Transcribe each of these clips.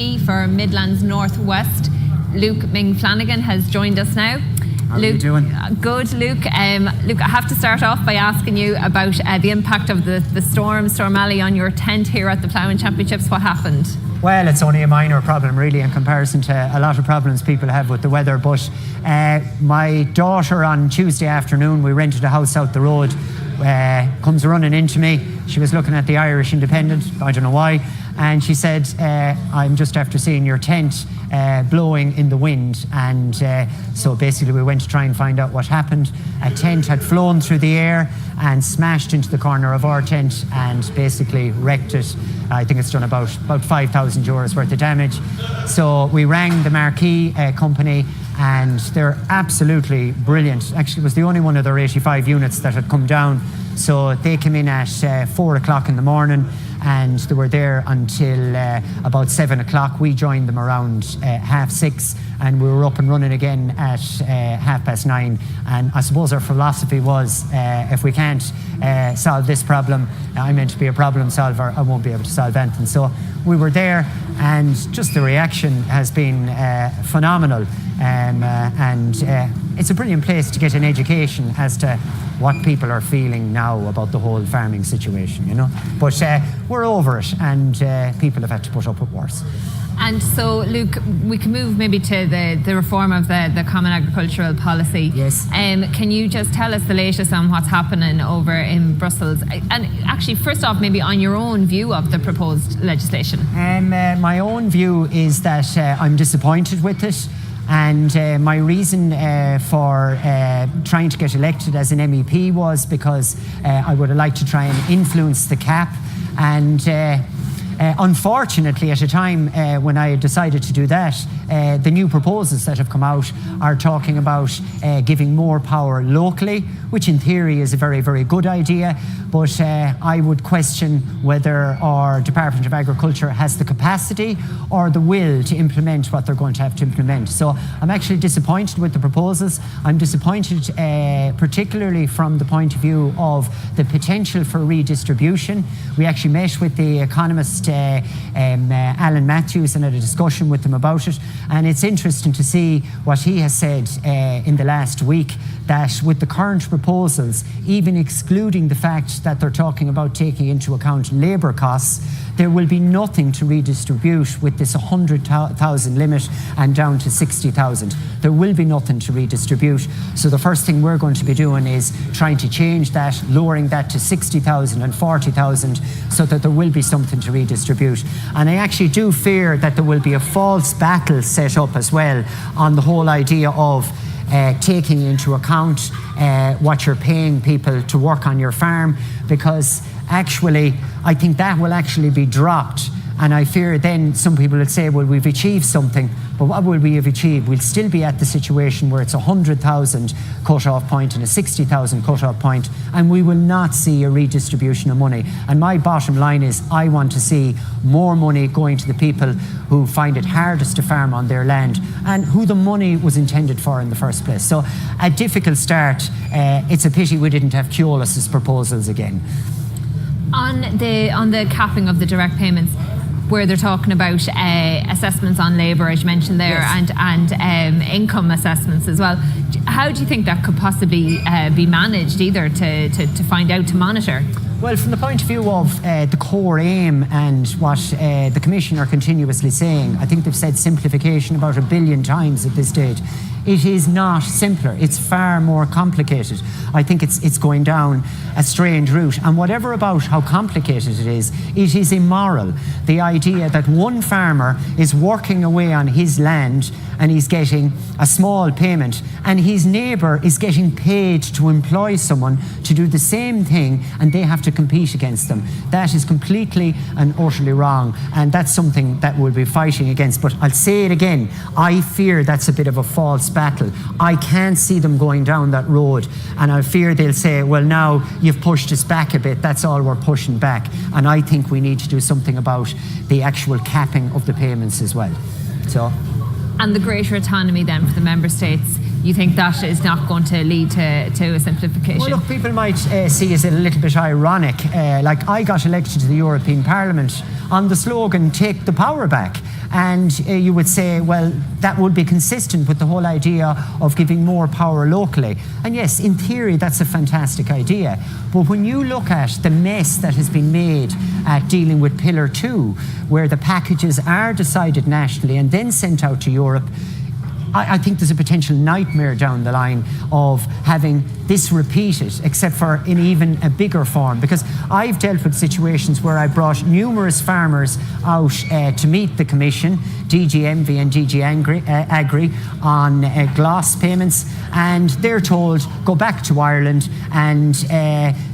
MP for Midlands North West, Ming Flanagan, has joined us now. How are you doing? Good, Luke. Luke, I have to start off by asking you about the impact of the Storm Alley on your tent here at the Ploughing Championships. What happened? Well, it's only a minor problem really in comparison to a lot of problems people have with the weather, but my daughter on Tuesday afternoon, we rented a house out the road, comes running into me. She was looking at the Irish Independent, I don't know why, and she said, I'm just after seeing your tent blowing in the wind. And so basically we went to try and find out what happened. A tent had flown through the air and smashed into the corner of our tent and basically wrecked it. I think it's done about 5,000 euros worth of damage. So we rang the marquee company, and they're absolutely brilliant. Actually, it was the only one of their 85 units that had come down. So they came in at 4 o'clock in the morning, and they were there until about 7 o'clock. We joined them around 6:30, and we were up and running again at 9:30. And I suppose our philosophy was, if we can't solve this problem, I'm meant to be a problem solver, I won't be able to solve anything. So we were there, and just the reaction has been phenomenal. And it's a brilliant place to get an education as to what people are feeling now about the whole farming situation, you know. But we're over it, and people have had to put up with worse. And so, Luke, we can move maybe to the reform of the Common Agricultural Policy. Yes. Can you just tell us the latest on what's happening over in Brussels? And actually, first off, maybe on your own view of the proposed legislation. My own view is that I'm disappointed with it. And my reason for trying to get elected as an MEP was because I would have liked to try and influence the CAP. And unfortunately, at a time when I decided to do that, the new proposals that have come out are talking about giving more power locally, which in theory is a very, very good idea. But I would question whether our Department of Agriculture has the capacity or the will to implement what they're going to have to implement. So I'm actually disappointed with the proposals. I'm disappointed particularly from the point of view of the potential for redistribution. We actually met with the economist Alan Matthews and had a discussion with him about it. And it's interesting to see what he has said in the last week, that with the current proposals, even excluding the fact that they're talking about taking into account labour costs, there will be nothing to redistribute with this 100,000 limit and down to 60,000. There will be nothing to redistribute. So the first thing we're going to be doing is trying to change that, lowering that to 60,000 and 40,000 so that there will be something to redistribute. And I actually do fear that there will be a false battle set up as well on the whole idea of taking into account what you're paying people to work on your farm, because actually I think that will actually be dropped. And I fear then some people will say, well, we've achieved something, but what will we have achieved? We'll still be at the situation where it's 100,000 cut-off point and a 60,000 cut-off point, and we will not see a redistribution of money. And my bottom line is I want to see more money going to the people who find it hardest to farm on their land and who the money was intended for in the first place. So a difficult start. It's a pity we didn't have Keolis's proposals again. On the capping of the direct payments, where they're talking about assessments on labour, as you mentioned there, yes, and income assessments as well. How do you think that could possibly be managed, either to find out, to monitor? Well, from the point of view of the core aim and what the Commission are continuously saying, I think they've said simplification about 1 billion times at this stage. It is not simpler. It's far more complicated. I think it's going down a strange route. And whatever about how complicated it is immoral. The idea that one farmer is working away on his land and he's getting a small payment, and his neighbour is getting paid to employ someone to do the same thing, and they have to compete against them. That is completely and utterly wrong, and that's something that we'll be fighting against. But I'll say it again, I fear that's a bit of a false battle. I can't see them going down that road, and I fear they'll say, well, now you've pushed us back a bit, that's all we're pushing back. And I think we need to do something about the actual capping of the payments as well. So. And the greater autonomy then for the member states you think that is not going to lead to a simplification? Well, look, people might see it a little bit ironic. Like, I got elected to the European Parliament on the slogan, "Take the power back." And you would say, well, that would be consistent with the whole idea of giving more power locally. And yes, in theory, that's a fantastic idea. But when you look at the mess that has been made at dealing with Pillar 2, where the packages are decided nationally and then sent out to Europe, I think there's a potential nightmare down the line of having this repeated, except for in even a bigger form. Because I've dealt with situations where I brought numerous farmers out to meet the Commission, DG Envy and DG Agri, on gloss payments, and they're told, go back to Ireland and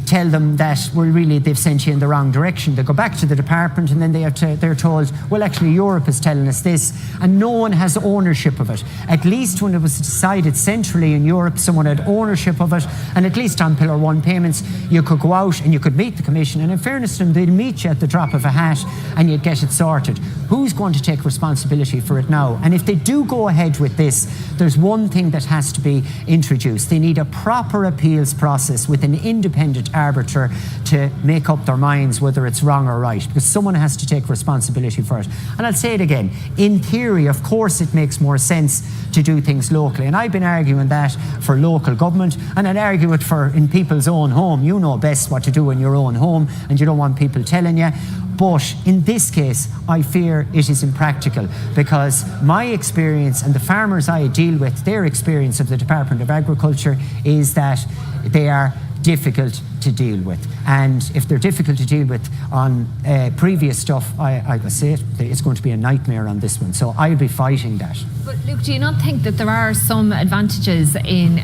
tell them that, well, really, they've sent you in the wrong direction. They go back to the department and then they're told, well, actually, Europe is telling us this, and no one has ownership of it. At least when it was decided centrally in Europe, someone had ownership of it, and at least on Pillar 1 payments, you could go out and you could meet the Commission, and in fairness to them, they'd meet you at the drop of a hat and you'd get it sorted. Who's going to take responsibility for it now? And if they do go ahead with this, there's one thing that has to be introduced. They need a proper appeals process with an independent arbiter to make up their minds whether it's wrong or right, because someone has to take responsibility for it. And I'll say it again, in theory, of course, it makes more sense to do things locally, and I've been arguing that for local government, and I'd argue it for in people's own home. You know best what to do in your own home, and you don't want people telling you. But in this case, I fear it is impractical, because my experience and the farmers I deal with, their experience of the Department of Agriculture is that they are difficult to deal with. And if they're difficult to deal with on previous stuff, I say it's going to be a nightmare on this one. So I'll be fighting that. But Luke, do you not think that there are some advantages in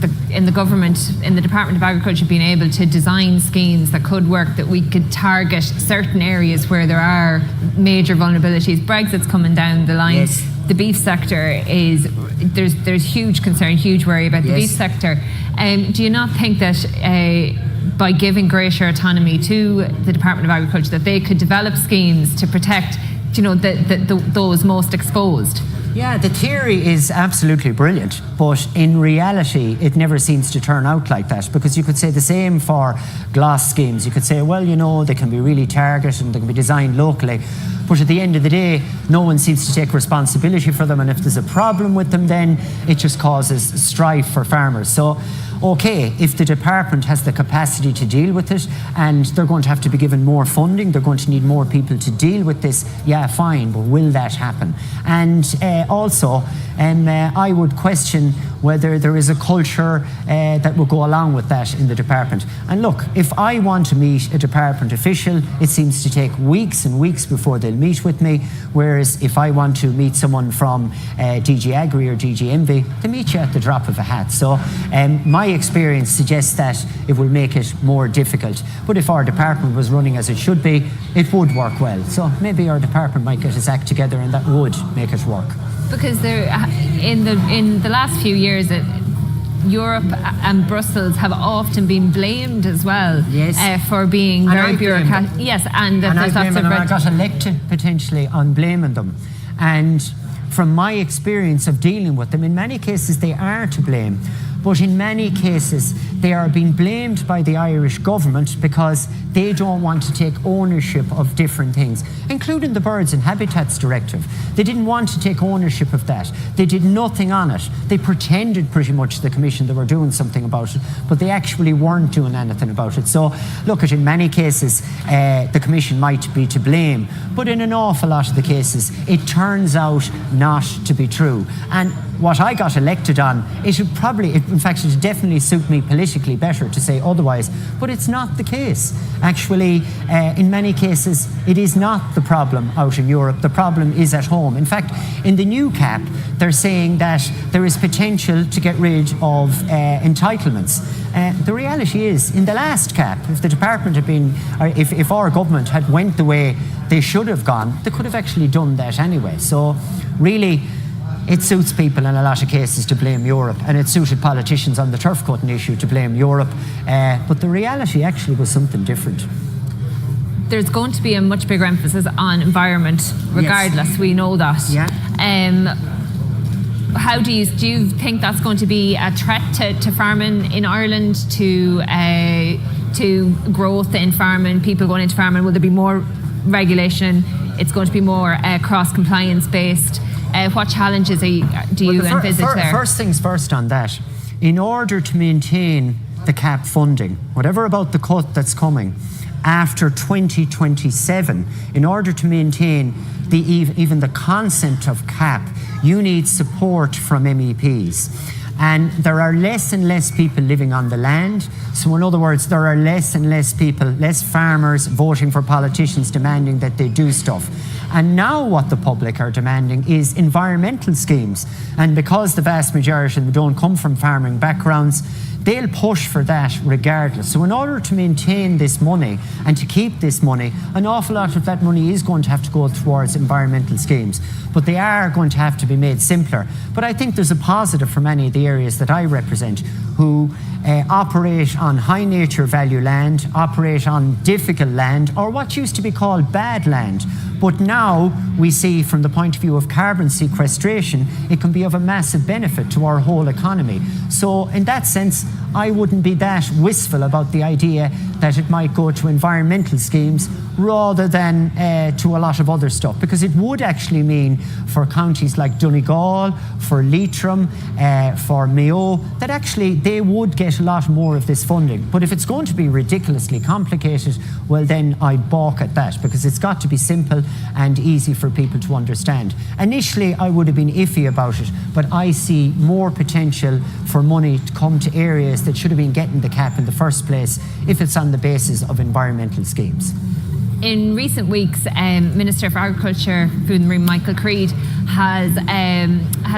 the government, in the Department of Agriculture, being able to design schemes that could work, that we could target certain areas where there are major vulnerabilities? Brexit's coming down the line. Yes. The beef sector there's huge concern, huge worry about the beef sector. Do you not think that by giving greater autonomy to the Department of Agriculture, that they could develop schemes to protect, those most exposed? Yeah, the theory is absolutely brilliant, but in reality, it never seems to turn out like that, because you could say the same for gloss schemes. You could say, well, they can be really targeted and they can be designed locally, but at the end of the day, no one seems to take responsibility for them, and if there's a problem with them, then it just causes strife for farmers. So, okay, if the department has the capacity to deal with it and they're going to have to be given more funding, they're going to need more people to deal with this, yeah, fine, but will that happen? And also, I would question whether there is a culture that will go along with that in the department. And look, if I want to meet a department official, it seems to take weeks and weeks before they'll meet with me, whereas if I want to meet someone from DG Agri or DG Envy, they meet you at the drop of a hat. So my experience suggests that it will make it more difficult. But if our department was running as it should be, it would work well. So maybe our department might get its act together and that would make it work. Because in the last few years, Europe and Brussels have often been blamed as well, for being very bureaucratic. Yes, and that there's lots of I got elected potentially on blaming them. And from my experience of dealing with them, in many cases they are to blame. But in many cases, they are being blamed by the Irish government because they don't want to take ownership of different things, including the Birds and Habitats Directive. They didn't want to take ownership of that. They did nothing on it. They pretended pretty much to the Commission they were doing something about it, but they actually weren't doing anything about it. So, look, in many cases, the Commission might be to blame, but in an awful lot of the cases, it turns out not to be true. And what I got elected on, it would definitely suit me politically better to say otherwise, but it's not the case. Actually, in many cases, it is not the problem out in Europe. The problem is at home. In fact, in the new CAP, they're saying that there is potential to get rid of entitlements. The reality is, in the last CAP, if the department had been, or if our government had went the way they should have gone, they could have actually done that anyway. So, really, it suits people in a lot of cases to blame Europe, and it suited politicians on the turf cutting issue to blame Europe, but the reality actually was something different. There's going to be a much bigger emphasis on environment regardless. We know that. how do you think that's going to be a threat to farming in Ireland, to growth in farming, people going into farming? Will there be more regulation? It's going to be more cross-compliance based. What challenges do you envisage there? First things first on that. In order to maintain the CAP funding, whatever about the cut that's coming after 2027, in order to maintain even the concept of CAP, you need support from MEPs. And there are less and less people living on the land. So in other words, there are less and less people, less farmers voting for politicians demanding that they do stuff. And now what the public are demanding is environmental schemes. And because the vast majority of them don't come from farming backgrounds, they'll push for that regardless. So in order to maintain this money and to keep this money, an awful lot of that money is going to have to go towards environmental schemes. But they are going to have to be made simpler. But I think there's a positive for many of the areas that I represent who operate on high nature value land, operate on difficult land, or what used to be called bad land. But now we see from the point of view of carbon sequestration, it can be of a massive benefit to our whole economy. So in that sense, I wouldn't be that wistful about the idea that it might go to environmental schemes rather than to a lot of other stuff, because it would actually mean for counties like Donegal, for Leitrim, for Mayo, that actually they would get a lot more of this funding. But if it's going to be ridiculously complicated, well then I'd balk at that, because it's got to be simple and easy for people to understand. Initially I would have been iffy about it, but I see more potential for money to come to areas that should have been getting the CAP in the first place if it's on the basis of environmental schemes. In recent weeks, Minister for Agriculture, Food and Marine, Michael Creed, has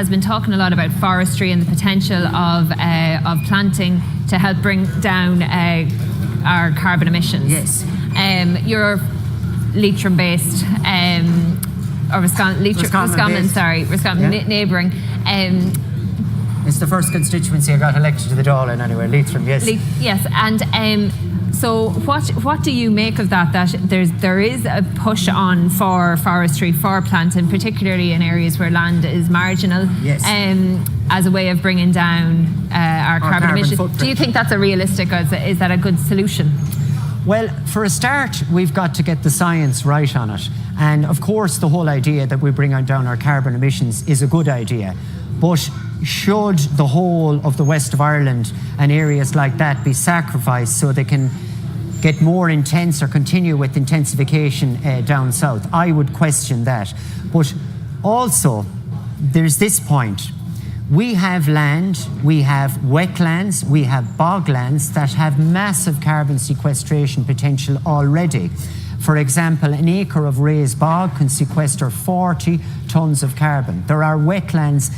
been talking a lot about forestry and the potential of planting to help bring down our carbon emissions. Yes. You're Leitrim-based, or Roscommon neighbouring. It's the first constituency I got elected to the Dáil in anyway, Leitrim, yes. Yes, and so what do you make of that? That there is a push on for forestry, for planting, particularly in areas where land is marginal, yes. As a way of bringing down our carbon emissions. Footprint. Do you think that's a realistic, or is that a good solution? Well, for a start, we've got to get the science right on it. And of course, the whole idea that we bring down our carbon emissions is a good idea. But should the whole of the west of Ireland and areas like that be sacrificed so they can get more intense or continue with intensification down south? I would question that. But also, there's this point. We have land, we have wetlands, we have boglands that have massive carbon sequestration potential already. For example, an acre of raised bog can sequester 40 tonnes of carbon. There are wetlands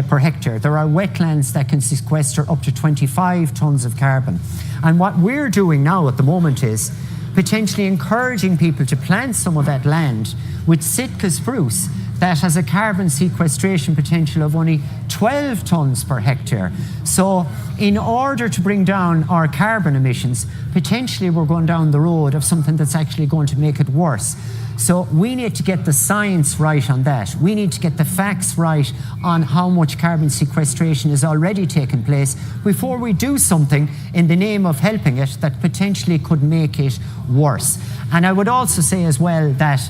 per hectare. There are wetlands that can sequester up to 25 tonnes of carbon. And what we're doing now at the moment is potentially encouraging people to plant some of that land with Sitka spruce that has a carbon sequestration potential of only 12 tonnes per hectare. So in order to bring down our carbon emissions, potentially we're going down the road of something that's actually going to make it worse. So we need to get the science right on that. We need to get the facts right on how much carbon sequestration is already taking place before we do something in the name of helping it that potentially could make it worse. And I would also say as well that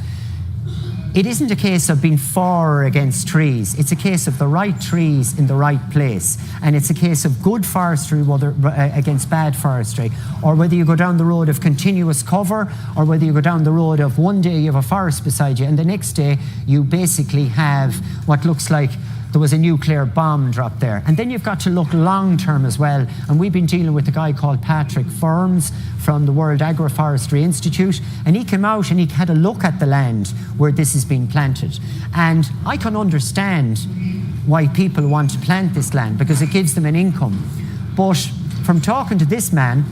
it isn't a case of being for or against trees. It's a case of the right trees in the right place. And it's a case of good forestry against bad forestry, or whether you go down the road of continuous cover, or whether you go down the road of one day you have a forest beside you and the next day you basically have what looks like there was a nuclear bomb dropped there. And then you've got to look long term as well. And we've been dealing with a guy called Patrick Firms from the World Agroforestry Institute. And he came out and he had a look at the land where this has been planted. And I can understand why people want to plant this land, because it gives them an income. But from talking to this man,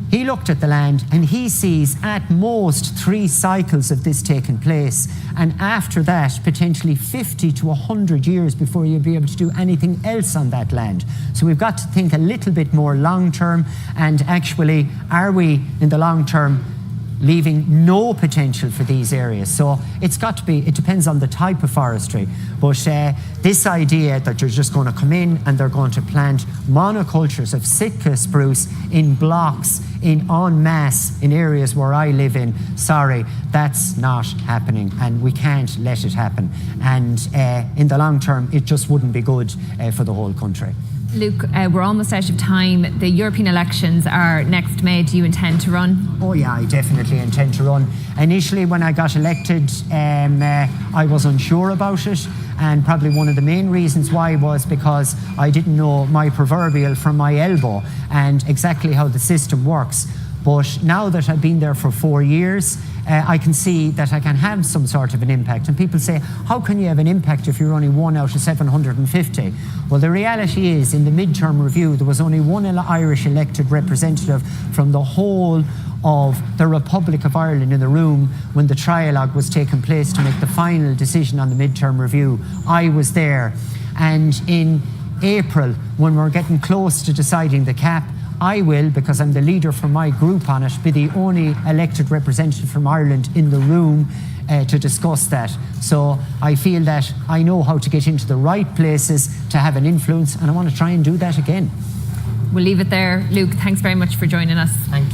he looked at the land and he sees at most 3 cycles of this taking place. And after that, potentially 50 to 100 years before you'll be able to do anything else on that land. So we've got to think a little bit more long term, and actually, are we in the long term leaving no potential for these areas. So it's got to be, it depends on the type of forestry. But this idea that you're just going to come in and they're going to plant monocultures of Sitka spruce in blocks, en masse, in areas where I live in, sorry, that's not happening, and we can't let it happen. And in the long term, it just wouldn't be good for the whole country. Luke, we're almost out of time. The European elections are next May. Do you intend to run? Oh yeah, I definitely intend to run. Initially, when I got elected, I was unsure about it, and probably one of the main reasons why was because I didn't know my proverbial from my elbow and exactly how the system works. But now that I've been there for 4 years, I can see that I can have some sort of an impact. And people say, how can you have an impact if you're only 1 out of 750? Well, the reality is, in the midterm review, there was only one Irish elected representative from the whole of the Republic of Ireland in the room when the trialogue was taking place to make the final decision on the midterm review. I was there. And in April, when we're getting close to deciding the cap, I will, because I'm the leader for my group on it, be the only elected representative from Ireland in the room to discuss that. So I feel that I know how to get into the right places to have an influence, and I want to try and do that again. We'll leave it there. Luke, thanks very much for joining us. Thank you.